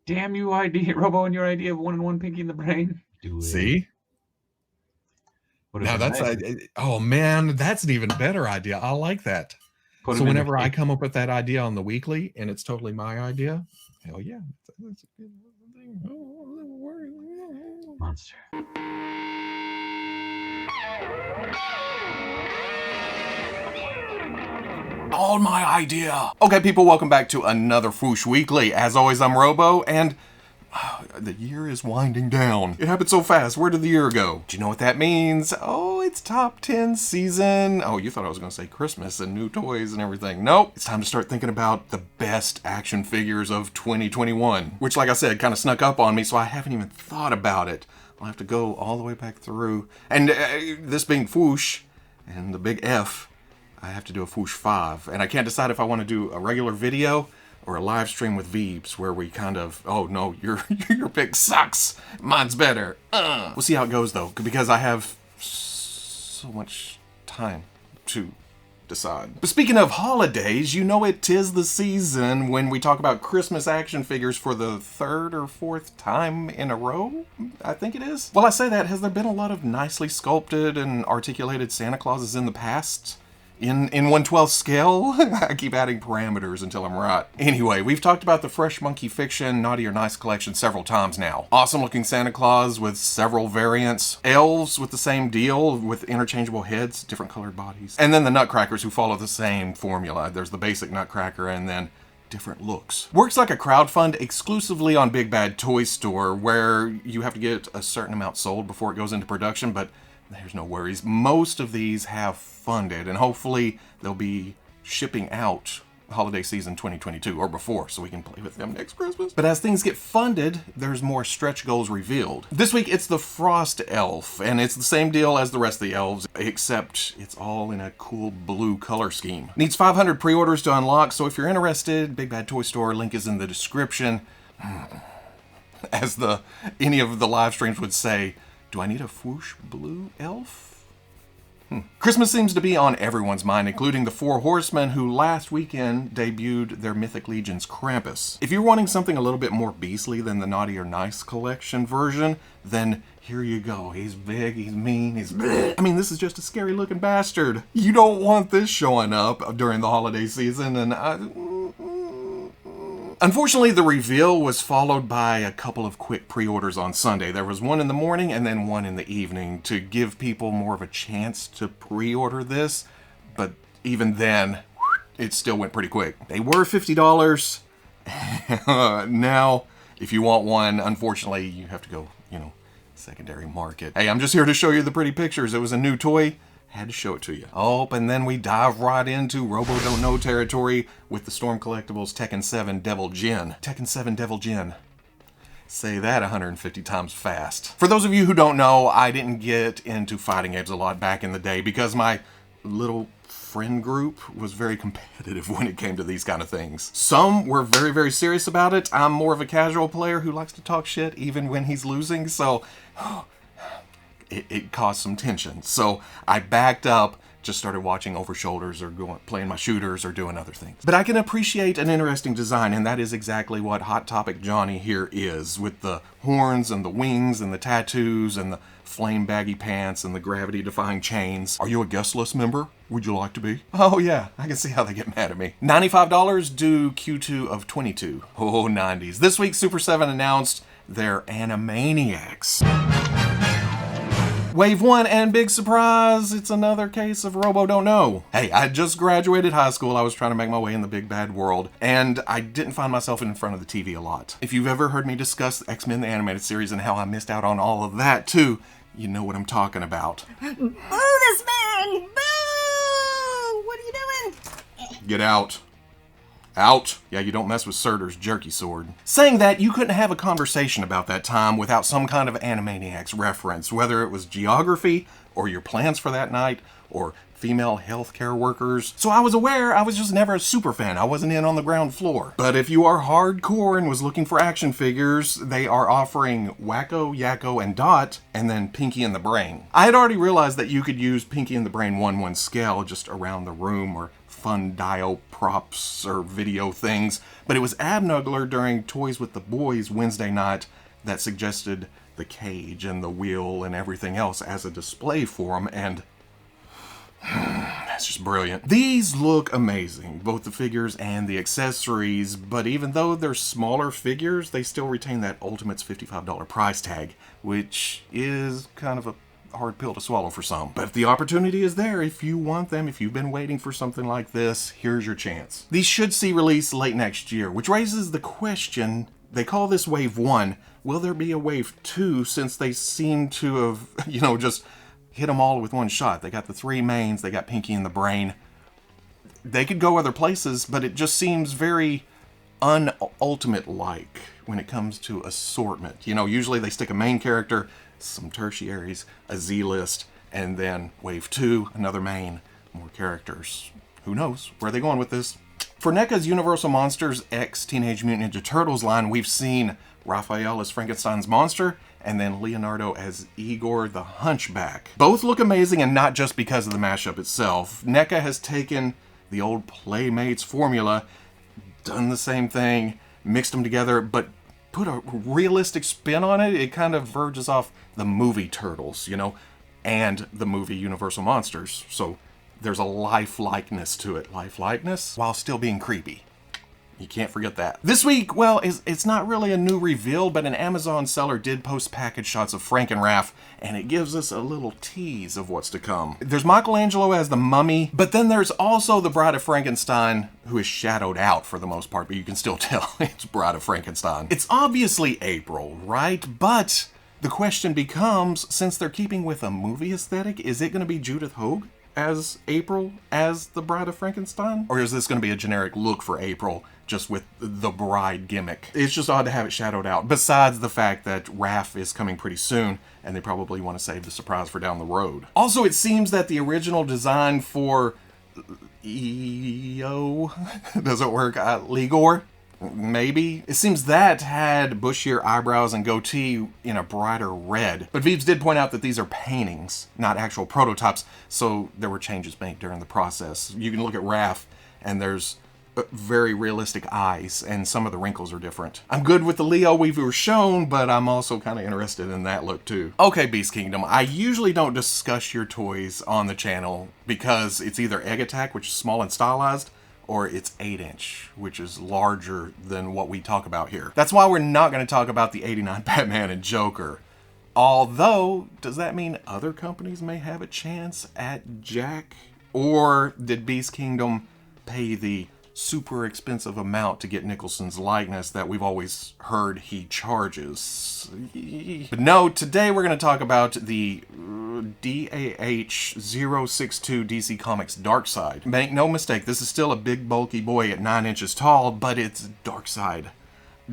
Damn you, idea, Robo, and your idea of 1-in-1 Pinky in the Brain. Do it. See? Now that's oh man, that's an even better idea. I like that. So whenever I come up with that idea on the weekly and it's totally my idea, hell yeah. That's a good thing. Monster. All my idea. Okay, people, welcome back to another Fwoosh Weekly. As always, I'm Robo, and the year is winding down. It happened so fast. Where did the year go? Do you know what that means? Oh, it's top 10 season. Oh, you thought I was going to say Christmas and new toys and everything. Nope. It's time to start thinking about the best action figures of 2021, which, like I said, kind of snuck up on me, so I haven't even thought about it. I'll have to go all the way back through. And this being Fwoosh and the big F, I have to do a Fwoosh 5. And I can't decide if I want to do a regular video or a live stream with Veebs where we kind of, oh no, your pick sucks. Mine's better. We'll see how it goes though, because I have so much time to decide. But speaking of holidays, you know it 'tis the season when we talk about Christmas action figures for the third or fourth time in a row, I think it is. Well, I say that, has there been a lot of nicely sculpted and articulated Santa Clauses in the past? In 1/12 scale? I keep adding parameters until I'm right. Anyway, we've talked about the Fresh Monkey Fiction Naughty or Nice collection several times now. Awesome looking Santa Claus with several variants. Elves with the same deal with interchangeable heads, different colored bodies. And then the Nutcrackers who follow the same formula. There's the basic Nutcracker and then different looks. Works like a crowdfund exclusively on Big Bad Toy Store where you have to get a certain amount sold before it goes into production, but there's no worries. Most of these have funded, and hopefully they'll be shipping out holiday season 2022 or before so we can play with them next Christmas. But as things get funded, there's more stretch goals revealed. This week it's the Frost Elf, and it's the same deal as the rest of the elves, except it's all in a cool blue color scheme. Needs 500 pre-orders to unlock, so if you're interested, Big Bad Toy Store, link is in the description. As any of the live streams would say, do I need a Fwoosh blue elf? Christmas seems to be on everyone's mind, including the four Horsemen who last weekend debuted their Mythic Legion's Krampus. If you're wanting something a little bit more beastly than the Naughty or Nice collection version, then here you go. He's big, he's mean, he's bleh. I mean, this is just a scary looking bastard. You don't want this showing up during the holiday season, and unfortunately, the reveal was followed by a couple of quick pre-orders on Sunday. There was one in the morning and then one in the evening to give people more of a chance to pre-order this. But even then, it still went pretty quick. They were $50. Now, if you want one, unfortunately, you have to go, secondary market. Hey, I'm just here to show you the pretty pictures. It was a new toy. Had to show it to you. Oh, and then we dive right into Robo Don't Know territory with the Storm Collectibles Tekken 7 Devil Jin. Tekken 7 Devil Jin. Say that 150 times fast. For those of you who don't know, I didn't get into fighting games a lot back in the day because my little friend group was very competitive when it came to these kind of things. Some were very, very serious about it. I'm more of a casual player who likes to talk shit even when he's losing, so it caused some tension. So I backed up, just started watching over shoulders or playing my shooters or doing other things. But I can appreciate an interesting design, and that is exactly what Hot Topic Johnny here is, with the horns and the wings and the tattoos and the flame baggy pants and the gravity-defying chains. Are you a guest list member? Would you like to be? Oh yeah, I can see how they get mad at me. $95 due Q2 of 22. Oh, 90s. This week, Super7 announced their Animaniacs. Wave 1, and big surprise, it's another case of Robo Don't Know. Hey, I just graduated high school, I was trying to make my way in the big bad world, and I didn't find myself in front of the TV a lot. If you've ever heard me discuss X-Men the Animated Series and how I missed out on all of that too, you know what I'm talking about. Boo this man! Boo! What are you doing? Get out. Out. Yeah, you don't mess with Surtur's jerky sword. Saying that, you couldn't have a conversation about that time without some kind of Animaniacs reference, whether it was geography, or your plans for that night, or female healthcare workers. So I was aware, I was just never a super fan. I wasn't in on the ground floor. But if you are hardcore and was looking for action figures, they are offering Wacko, Yakko, and Dot, and then Pinky and the Brain. I had already realized that you could use Pinky and the Brain 1/1 scale just around the room or fun dial props or video things, but it was Abnugler during Toys with the Boys Wednesday night that suggested the cage and the wheel and everything else as a display for him, and that's just brilliant. These look amazing, both the figures and the accessories, but even though they're smaller figures, they still retain that Ultimates $55 price tag, which is kind of a hard pill to swallow for some. But if the opportunity is there, if you want them, if you've been waiting for something like this, here's your chance. These should see release late next year, which raises the question, they call this Wave 1, will there be a Wave 2, since they seem to have, just hit them all with one shot. They got the 3 mains, they got Pinky and the Brain. They could go other places, but it just seems very un-Ultimate-like when it comes to assortment. Usually they stick a main character, some tertiaries, a Z-list, and then Wave 2, another main, more characters. Who knows? Where are they going with this? For NECA's Universal Monsters X Teenage Mutant Ninja Turtles line, we've seen Raphael as Frankenstein's monster, and then Leonardo as Igor the Hunchback. Both look amazing, and not just because of the mashup itself. NECA has taken the old Playmates formula, done the same thing, mixed them together, but put a realistic spin on it. It kind of verges off the movie Turtles, and the movie Universal Monsters. So there's a life-likeness to it. Life-likeness while still being creepy. You can't forget that. This week, well, it's not really a new reveal, but an Amazon seller did post package shots of Frank and Raph, and it gives us a little tease of what's to come. There's Michelangelo as the mummy, but then there's also the Bride of Frankenstein, who is shadowed out for the most part, but you can still tell it's Bride of Frankenstein. It's obviously April, right? But the question becomes, since they're keeping with a movie aesthetic, is it going to be Judith Hoag as April as the Bride of Frankenstein? Or is this going to be a generic look for April, just with the bride gimmick? It's just odd to have it shadowed out, besides the fact that Raph is coming pretty soon, and they probably want to save the surprise for down the road. Also, it seems that the original design for EO doesn't work. Ligor? Maybe? It seems that had bushier eyebrows and goatee in a brighter red. But Vives did point out that these are paintings, not actual prototypes, so there were changes made during the process. You can look at Raph, and there's very realistic eyes, and some of the wrinkles are different. I'm good with the Leo we were shown, but I'm also kind of interested in that look too. Okay, Beast Kingdom, I usually don't discuss your toys on the channel because it's either Egg Attack, which is small and stylized, or it's 8-inch, which is larger than what we talk about here. That's why we're not going to talk about the 89 Batman and Joker. Although, does that mean other companies may have a chance at Jack? Or did Beast Kingdom pay the super expensive amount to get Nicholson's likeness that we've always heard he charges? But no, today we're going to talk about the DAH-062 DC Comics Darkseid. Make no mistake, this is still a big bulky boy at 9 inches tall, but it's Darkseid.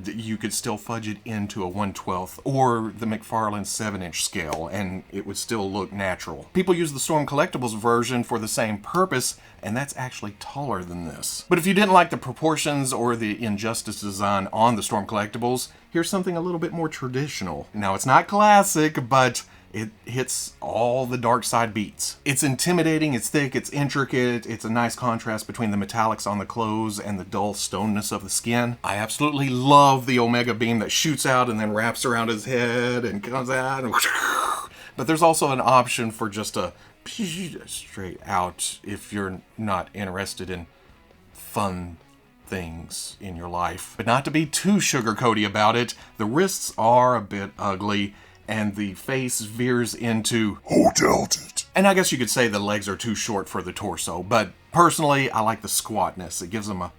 You could still fudge it into a 1/12 or the McFarlane 7-inch scale, and it would still look natural. People use the Storm Collectibles version for the same purpose, and that's actually taller than this. But if you didn't like the proportions or the Injustice design on the Storm Collectibles, here's something a little bit more traditional. Now, it's not classic, but it hits all the Darkseid beats. It's intimidating, it's thick, it's intricate, it's a nice contrast between the metallics on the clothes and the dull stoneness of the skin. I absolutely love the Omega beam that shoots out and then wraps around his head and comes out. And but there's also an option for just a straight out if you're not interested in fun things in your life. But not to be too sugar-coaty about it, the wrists are a bit ugly, and the face veers into hoteled. And I guess you could say the legs are too short for the torso, but personally, I like the squatness. It gives them a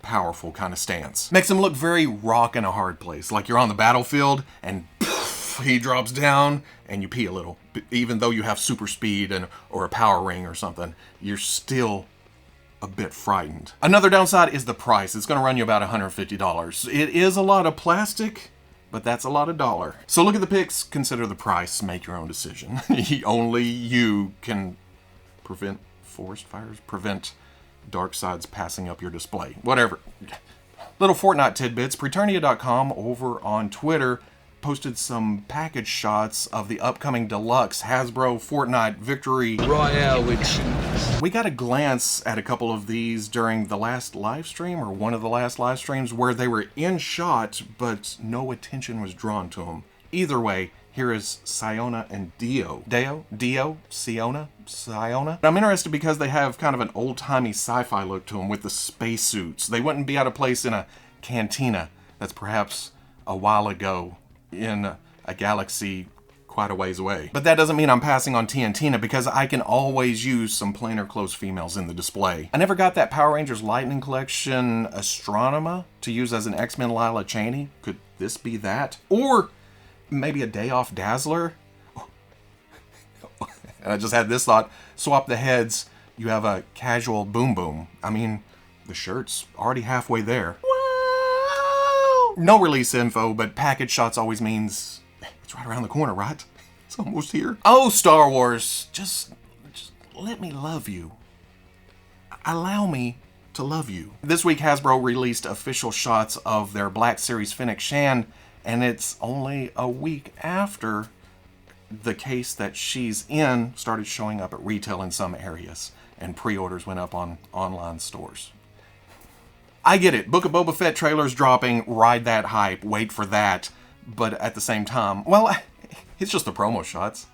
powerful kind of stance. Makes him look very rock in a hard place, like you're on the battlefield, and poof, he drops down, and you pee a little. Even though you have super speed or a power ring or something, you're still a bit frightened. Another downside is the price. It's going to run you about $150. It is a lot of plastic, but that's a lot of dollar. So look at the pics, consider the price, make your own decision. Only you can prevent forest fires, prevent Darkseid's passing up your display. Whatever. Little Fortnite tidbits. Preternia.com over on Twitter posted some package shots of the upcoming deluxe Hasbro Fortnite Victory Royale with cheese. We got a glance at a couple of these during the last live stream, or one of the last live streams, where they were in shot, but no attention was drawn to them. Either way, here is Siona and Dio. Siona? I'm interested because they have kind of an old-timey sci-fi look to them with the spacesuits. They wouldn't be out of place in a cantina that's perhaps a while ago in a galaxy quite a ways away. But that doesn't mean I'm passing on TNT because I can always use some plainer clothes females in the display. I never got that Power Rangers Lightning Collection Astronema to use as an X-Men Lila Cheney. Could this be that? Or maybe a Day Off Dazzler? And I just had this thought, swap the heads, you have a casual Boom Boom. I mean, the shirt's already halfway there. Whoa! No release info, but package shots always means it's right around the corner, right? It's almost here. Oh, Star Wars, just let me love you. Allow me to love you. This week, Hasbro released official shots of their Black Series Fennec Shan, and it's only a week after the case that she's in started showing up at retail in some areas, and pre-orders went up on online stores. I get it. Book of Boba Fett trailers dropping, ride that hype, wait for that. But at the same time, well, it's just the promo shots.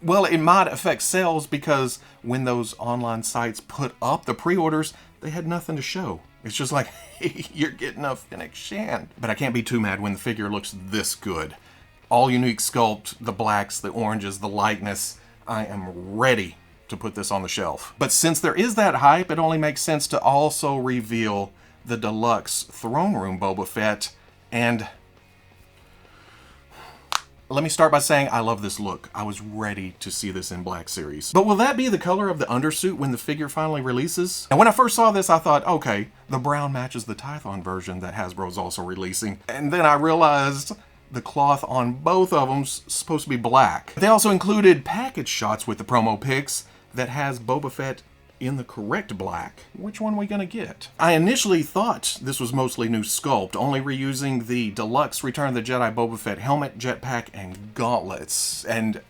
Well, it might affect sales because when those online sites put up the pre-orders, they had nothing to show. It's just like, hey, you're getting a Fennec Shan. But I can't be too mad when the figure looks this good. All unique sculpt, the blacks, the oranges, the lightness. I am ready to put this on the shelf. But since there is that hype, it only makes sense to also reveal the deluxe Throne Room Boba Fett. And let me start by saying I love this look. I was ready to see this in Black Series. But will that be the color of the undersuit when the figure finally releases? And when I first saw this, I thought, okay, the brown matches the Tython version that Hasbro is also releasing. And then I realized the cloth on both of them's supposed to be black. They also included package shots with the promo pics that has Boba Fett in the correct black. Which one are we gonna get? I initially thought this was mostly new sculpt, only reusing the deluxe Return of the Jedi Boba Fett helmet, jetpack, and gauntlets. And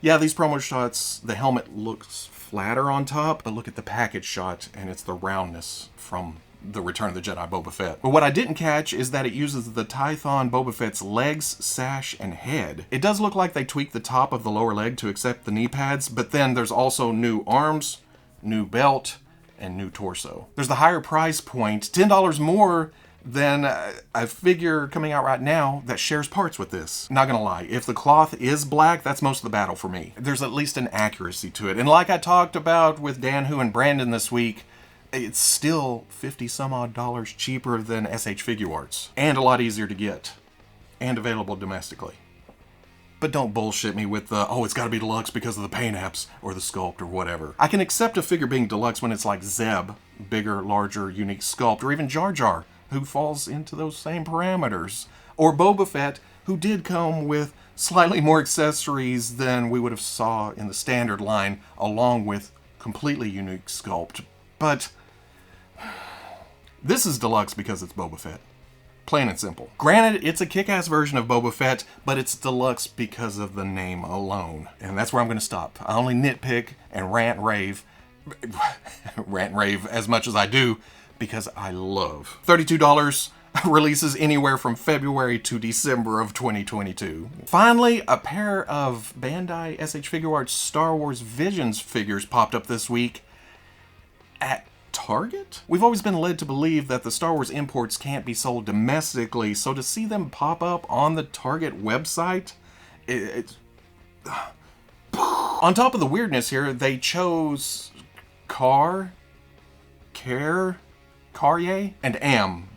yeah, these promo shots, the helmet looks flatter on top, but look at the package shot and it's the roundness from the Return of the Jedi Boba Fett. But what I didn't catch is that it uses the Tython Boba Fett's legs, sash, and head. It does look like they tweaked the top of the lower leg to accept the knee pads, but then there's also new arms, new belt, and new torso. There's the higher price point, $10 more than a figure coming out right now that shares parts with this. Not gonna lie, if the cloth is black, that's most of the battle for me. There's at least an accuracy to it. And like I talked about with Dan Hu and Brandon this week, it's still 50 some odd dollars cheaper than SH Figuarts. And a lot easier to get. And available domestically. But don't bullshit me with the, oh, it's gotta be deluxe because of the paint apps or the sculpt or whatever. I can accept a figure being deluxe when it's like Zeb, bigger, larger, unique sculpt, or even Jar Jar, who falls into those same parameters. Or Boba Fett, who did come with slightly more accessories than we would have saw in the standard line, along with completely unique sculpt. But this is deluxe because it's Boba Fett. Plain and simple. Granted, it's a kick-ass version of Boba Fett, but it's deluxe because of the name alone. And that's where I'm going to stop. I only nitpick and rant rave as much as I do because I love. $32 releases anywhere from February to December of 2022. Finally, a pair of Bandai SH Figuarts Star Wars Visions figures popped up this week at Target? We've always been led to believe that the Star Wars imports can't be sold domestically, so to see them pop up on the Target website, it's... On top of the weirdness here, they chose Carye, and Am.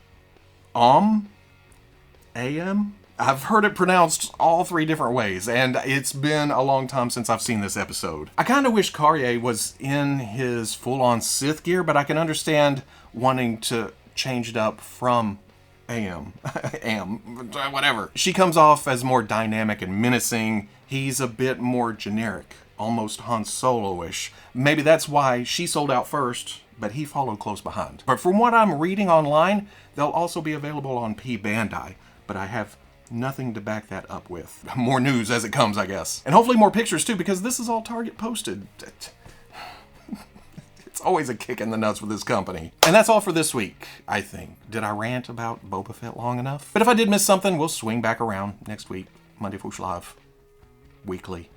I've heard it pronounced all three different ways, and it's been a long time since I've seen this episode. I kind of wish Carye was in his full-on Sith gear, but I can understand wanting to change it up from whatever. She comes off as more dynamic and menacing. He's a bit more generic, almost Han Solo-ish. Maybe that's why she sold out first, but he followed close behind. But from what I'm reading online, they'll also be available on Bandai, but I have nothing to back that up with. More news as it comes, I guess. And hopefully more pictures too, because this is all Target posted. It's always a kick in the nuts with this company. And that's all for this week, I think. Did I rant about Boba Fett long enough? But if I did miss something, we'll swing back around next week. Monday Fwoosh Live. Weekly.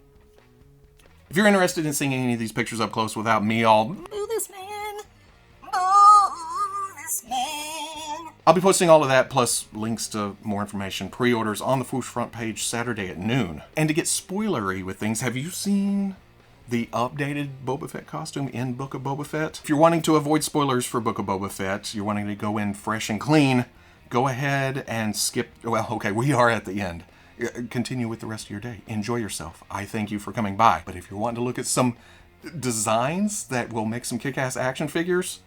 If you're interested in seeing any of these pictures up close without me all... Boo this man. Boo this man. I'll be posting all of that, plus links to more information, pre-orders on the Fwoosh front page Saturday at noon. And to get spoilery with things, have you seen the updated Boba Fett costume in Book of Boba Fett? If you're wanting to avoid spoilers for Book of Boba Fett, you're wanting to go in fresh and clean, go ahead and skip... Well, okay, we are at the end. Continue with the rest of your day. Enjoy yourself. I thank you for coming by. But if you're wanting to look at some designs that will make some kick-ass action figures,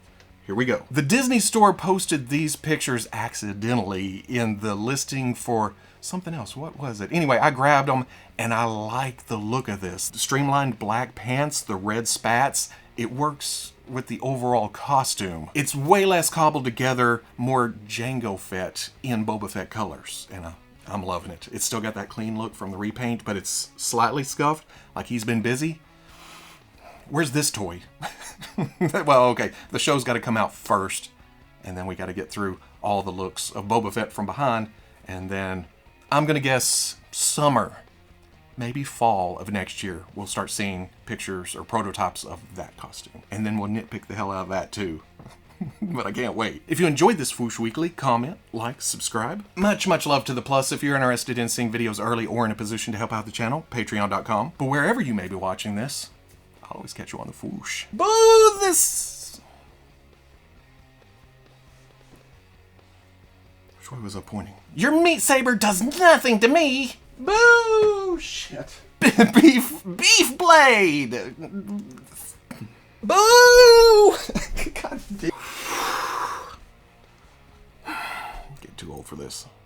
here we go. The Disney Store posted these pictures accidentally in the listing for something else. What was it? Anyway, I grabbed them and I like the look of this. The streamlined black pants, the red spats, it works with the overall costume. It's way less cobbled together, more Jango Fett in Boba Fett colors. And I'm loving it. It's still got that clean look from the repaint, but it's slightly scuffed, like he's been busy. Where's this toy? Well, okay, the show's got to come out first, and then we got to get through all the looks of Boba Fett from behind, and then I'm going to guess summer, maybe fall of next year, we'll start seeing pictures or prototypes of that costume. And then we'll nitpick the hell out of that too. But I can't wait. If you enjoyed this Fwoosh Weekly, comment, like, subscribe. Much love to the plus. If you're interested in seeing videos early or in a position to help out the channel, patreon.com. But wherever you may be watching this, I'll always catch you on the Fwoosh. Boo this! Which way was I pointing? Your meat saber does nothing to me! Boo! Shit. Beef blade! Boo! God damn. Get too old for this.